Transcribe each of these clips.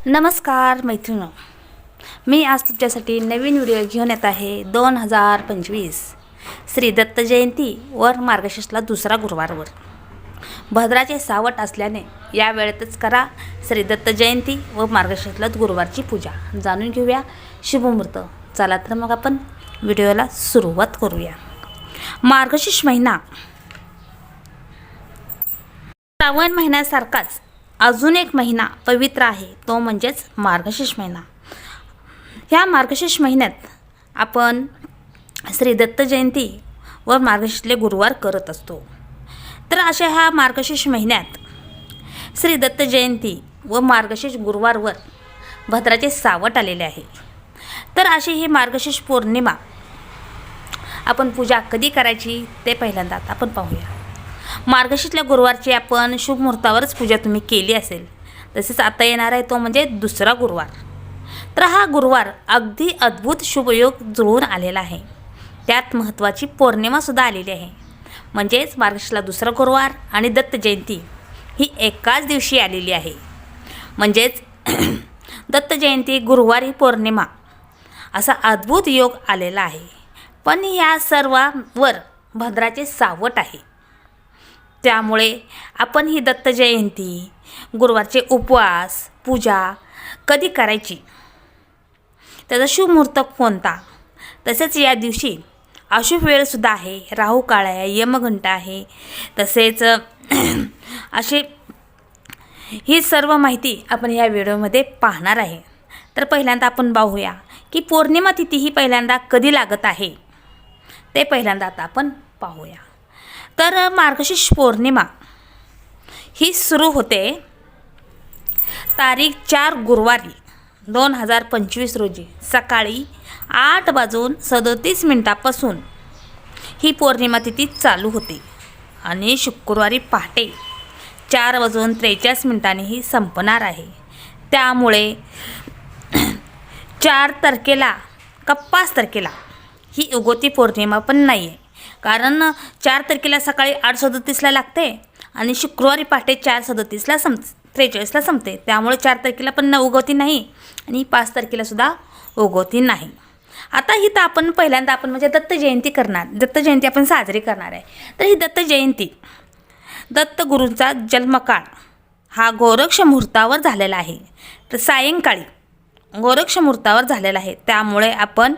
नमस्कार मैत्रिणो, मी आज तुमच्यासाठी नवीन व्हिडिओ घेऊन येत आहे. 2025 श्री दत्त जयंती वर मार्गशीर्षला दुसरा गुरुवारवर भद्राचे सावट असल्याने या वेळेतच करा श्री दत्त जयंती व मार्गशीर्षला गुरुवारची पूजा. जाणून घेऊया शुभमुहूर्त. चला तर मग आपण व्हिडिओला सुरुवात करूया. मार्गशीर्ष महिना श्रावण महिन्यासारखाच अजून एक महिना पवित्र आहे, तो म्हणजेच मार्गशीर्ष महिना. ह्या मार्गशीर्ष महिन्यात आपण श्री दत्त जयंती व मार्गशीर्षले गुरुवार करत असतो. तर अशा ह्या मार्गशीर्ष महिन्यात श्री दत्त जयंती व मार्गशीर्ष गुरुवारवर भद्राचे सावट आलेले आहे. तर अशी ही मार्गशीर्ष पौर्णिमा आपण पूजा कधी करायची ते पहिल्यांदा आपण पाहूया. मार्गशीर्षल्या गुरुवारची आपण शुभ मुहूर्तावरच पूजा तुम्ही केली असेल. तसेच आता येणार आहे तो म्हणजे दुसरा गुरुवार. तर हा गुरुवार अगदी अद्भुत शुभयोग जुळून आलेला आहे. त्यात महत्त्वाची पौर्णिमासुद्धा आलेली आहे. म्हणजेच मार्गशीर्षला दुसरा गुरुवार आणि दत्त जयंती ही एकाच दिवशी आलेली आहे. म्हणजेच दत्त जयंती गुरुवारी पौर्णिमा असा अद्भुत योग आलेला आहे. पण या सर्वांवर भद्राचे सावट आहे. त्यामुळे आपण ही दत्त जयंती गुरुवारचे उपवास पूजा कधी करायची, त्याचा शुभ मुहूर्त कोणता, तसेच या दिवशी अशुभ वेळसुद्धा आहे, राहू काळ आहे, यमघंटा आहे. तसेच असे ही सर्व माहिती आपण या व्हिडिओमध्ये पाहणार आहे. तर पहिल्यांदा आपण पाहूया की पौर्णिमा तिथी ही पहिल्यांदा कधी लागत आहे ते पहिल्यांदा आता आपण पाहूया. तर मार्गशीर्ष पौर्णिमा ही सुरू होते तारीख 4 गुरुवारी 2025 रोजी सकाळी 8:37 ही पौर्णिमा तिथी चालू होते आणि शुक्रवारी पहाटे 4:43 ही संपणार आहे. त्यामुळे 4 तारखेला का 5 तारखेला ही उगवती पौर्णिमा पण नाही आहे. कारण 4 तारखेला सकाळी 8:37 लागते आणि शुक्रवारी पहाटे 4:43 43 संपते. त्यामुळे 4 तारखेला पण उगवती नाही आणि 5 तारखेलासुद्धा उगवती नाही. आता ही तर आपण पहिल्यांदा आपण म्हणजे दत्त जयंती करणार, दत्त जयंती आपण साजरी करणार आहे. तर ही दत्त जयंती दत्तगुरूंचा जन्मकाळ हा गोरक्ष मुहूर्तावर झालेला आहे. तर सायंकाळी गोरक्ष मुहूर्तावर झालेला आहे. त्यामुळे आपण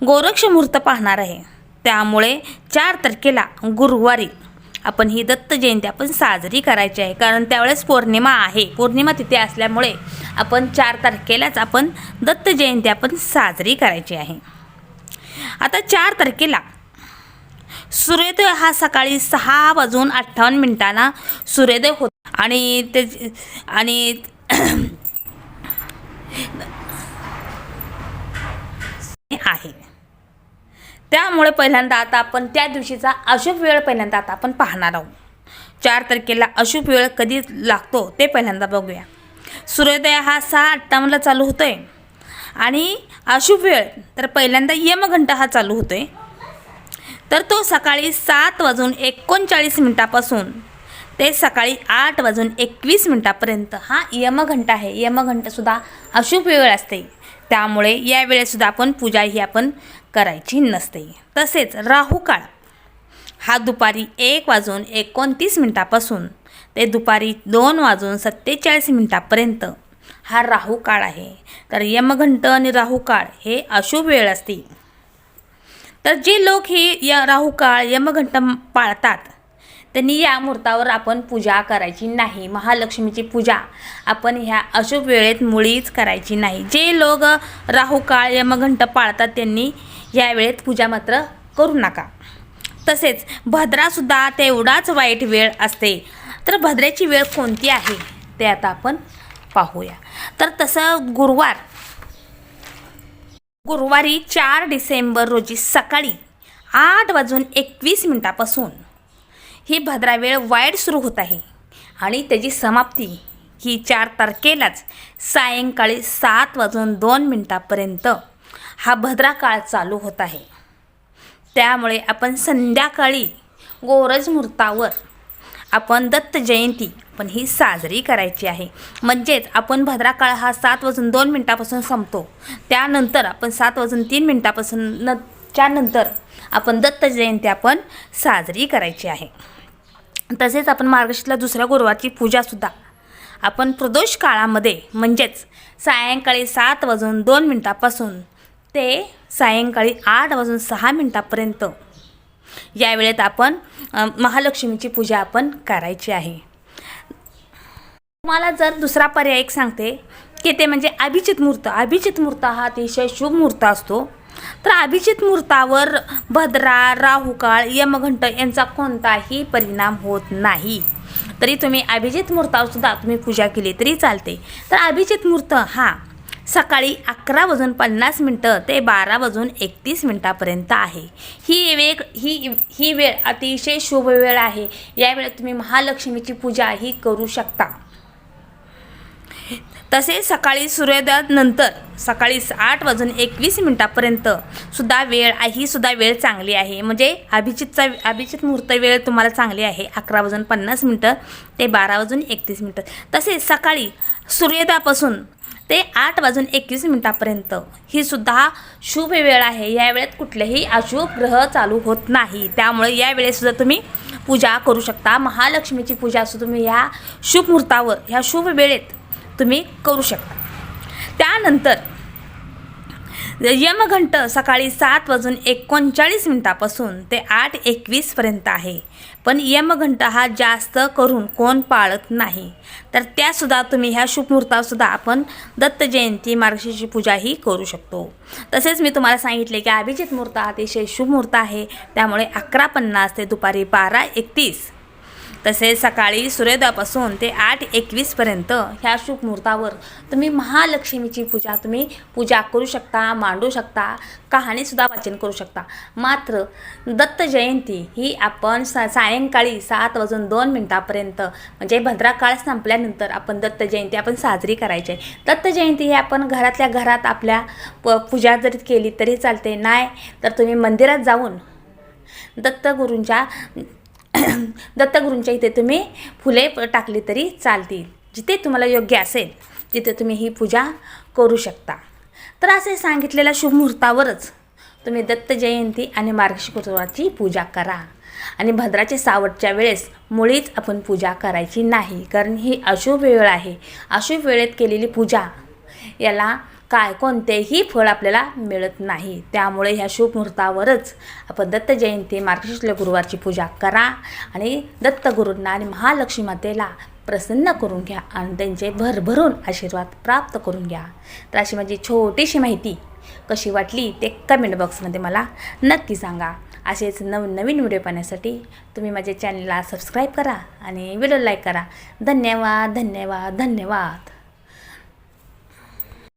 गोरक्ष मुहूर्त पाहणार आहे. त्यामुळे 4 तारखेला गुरुवारी आपण ही दत्त जयंती आपण साजरी करायची आहे. कारण त्यावेळेस पौर्णिमा आहे. पौर्णिमा तिथे असल्यामुळे आपण 4 तारखेलाच आपण दत्त जयंती आपण साजरी करायची आहे. आता 4 तारखेला सूर्योदय हा सकाळी 6:58 सूर्योदय होतो आणि आहे. त्यामुळे पहिल्यांदा आता आपण त्या दिवशीचा अशुभ वेळ पहिल्यांदा आता आपण पाहणार आहोत. 4 तारखेला अशुभ वेळ कधी लागतो ते पहिल्यांदा बघूया. सूर्योदय हा 6:58 चालू होतो आहे आणि अशुभ वेळ तर पहिल्यांदा यमघंटा हा चालू होतो आहे. तर तो सकाळी 7:39 ते सकाळी 8:21 हा यमघंटा आहे. यमघंटासुद्धा अशुभ वेळ असते. त्यामुळे या वेळेसुद्धा आपण पूजा ही आपण करायची नसते. तसेच राहू काळ हा दुपारी 1:29 ते दुपारी 2:47 हा राहू काळ आहे. तर यमघंट आणि राहू काळ हे अशुभ वेळ असते. तर जे लोक हे राहू काळ यमघंट पाळतात त्यांनी या मुहूर्तावर आपण पूजा करायची नाही. महालक्ष्मीची पूजा आपण ह्या अशुभ वेळेत मुळीच करायची नाही. जे लोक राहू काळ यमघंट पाळतात त्यांनी या वेळेत पूजा मात्र करू नका. तसेच भद्रासुद्धा तेवढाच वाईट वेळ असते. तर भद्राची वेळ कोणती आहे ते आता आपण पाहूया. तर तसं गुरुवारी 4 डिसेंबर रोजी सकाळी 8:21 ही भद्रा वेळ वाईट सुरू होत आहे आणि त्याची समाप्ती ही 4 तारखेलाच सायंकाळी 7:02 हा भद्रा काळ चालू होत आहे. त्यामुळे आपण संध्याकाळी गोरज मुहूर्तावर आपण दत्त जयंती पण ही साजरी करायची आहे. म्हणजेच आपण भद्राकाळ हा 7:02 संपतो. त्यानंतर आपण 7:03 च्यानंतर आपण दत्त जयंती आपण साजरी करायची आहे. तसेच आपण मार्गशीर्षातल्या दुसऱ्या गुरुवारची पूजासुद्धा आपण प्रदोष काळामध्ये म्हणजेच सायंकाळी 7:02 ते सायंकाळी 8:06 या वेळेत आपण महालक्ष्मीची पूजा आपण करायची आहे. तुम्हाला जर दुसरा पर्याय एक सांगते की ते म्हणजे अभिजित मुहूर्त. अभिजित मुहूर्त हा अतिशय शुभ मुहूर्त असतो. तर अभिजित मुहूर्तावर भद्रा, राहुकाळ, यमघंट यांचा कोणताही परिणाम होत नाही. तरी तुम्ही अभिजित मुहूर्तावर सुद्धा तुम्ही पूजा केली तरी चालते. तर अभिजित मुहूर्त हा सकाळी 11:50 ते 12:31 आहे. ही वेळ अतिशय शुभ वेळ आहे. या वेळेत तुम्ही महालक्ष्मीची पूजा ही करू शकता. तसेच सकाळी सूर्योदयानंतर सकाळी 8:21 सुद्धा वेळ ही सुद्धा वेळ चांगली आहे. म्हणजे अभिजित मुहूर्त वेळ तुम्हाला चांगली आहे 11:50 ते 12:31. तसेच सकाळी सूर्योदयापासून ते 8:21 ही सुद्धा शुभ वेळ आहे. या वेळेत कुठलेही अशुभ ग्रह चालू होत नाही. त्यामुळे या वेळेसुद्धा तुम्ही पूजा करू शकता. महालक्ष्मीची पूजा सुद्धा तुम्ही ह्या शुभ मुहूर्तावर ह्या शुभ वेळेत तुम्ही करू शकता. त्यानंतर यमघंट सकाळी 7:39 ते 8:21 आहे. पण यमघंट हा जास्त करून कोण पाळत नाही. तर त्यासुद्धा तुम्ही ह्या शुभ मुहूर्तावरसुद्धा आपण दत्त जयंती मार्गशीर्षाची पूजा ही करू शकतो. तसेच मी तुम्हाला सांगितले की अभिजित मुहूर्त अतिशय शुभ मुहूर्त आहे. त्यामुळे 11:50 ते दुपारी 12:31 तसेच सकाळी सूर्योदयापासून ते 8:21 ह्या शुभ मुहूर्तावर तुम्ही महालक्ष्मीची पूजा करू शकता, मांडू शकता, कहाणीसुद्धा वाचन करू शकता. मात्र दत्त जयंती ही आपण सायंकाळी 7:02 म्हणजे भद्राकाळ संपल्यानंतर आपण दत्त जयंती आपण साजरी करायची आहे. दत्त जयंती ही आपण घरातल्या घरात आपल्या पूजा जरी केली तरी चालते. नाही तर तुम्ही मंदिरात जाऊन दत्तगुरूंच्या इथे तुम्ही फुले टाकली तरी चालतील. जिथे तुम्हाला योग्य असेल तिथे तुम्ही ही पूजा करू शकता. तर असे सांगितलेल्या शुभ मुहूर्तावरच तुम्ही दत्त जयंती आणि मार्गशीर्ष गुरुवारची पूजा करा. आणि भद्राचे सावटच्या वेळेस मुळीच आपण पूजा करायची नाही. कारण ही अशुभ वेळ आहे. अशुभ वेळेत केलेली पूजा याला कोणतेही फळ आपल्याला मिळत नाही. त्यामुळे ह्या शुभ मुहूर्तावरच आपण दत्त जयंती मार्गशीर्ष गुरुवारची पूजा करा आणि दत्तगुरूंना आणि महालक्ष्मी मातेला प्रसन्न करून घ्या आणि त्यांचे भरभरून आशीर्वाद प्राप्त करून घ्या. तर अशी माझी छोटीशी माहिती कशी वाटली ते कमेंट बॉक्समध्ये मला नक्की सांगा. असेच नवीन व्हिडिओ पाहण्यासाठी तुम्ही माझ्या चॅनलला सबस्क्राईब करा आणि व्हिडिओ लाईक करा. धन्यवाद.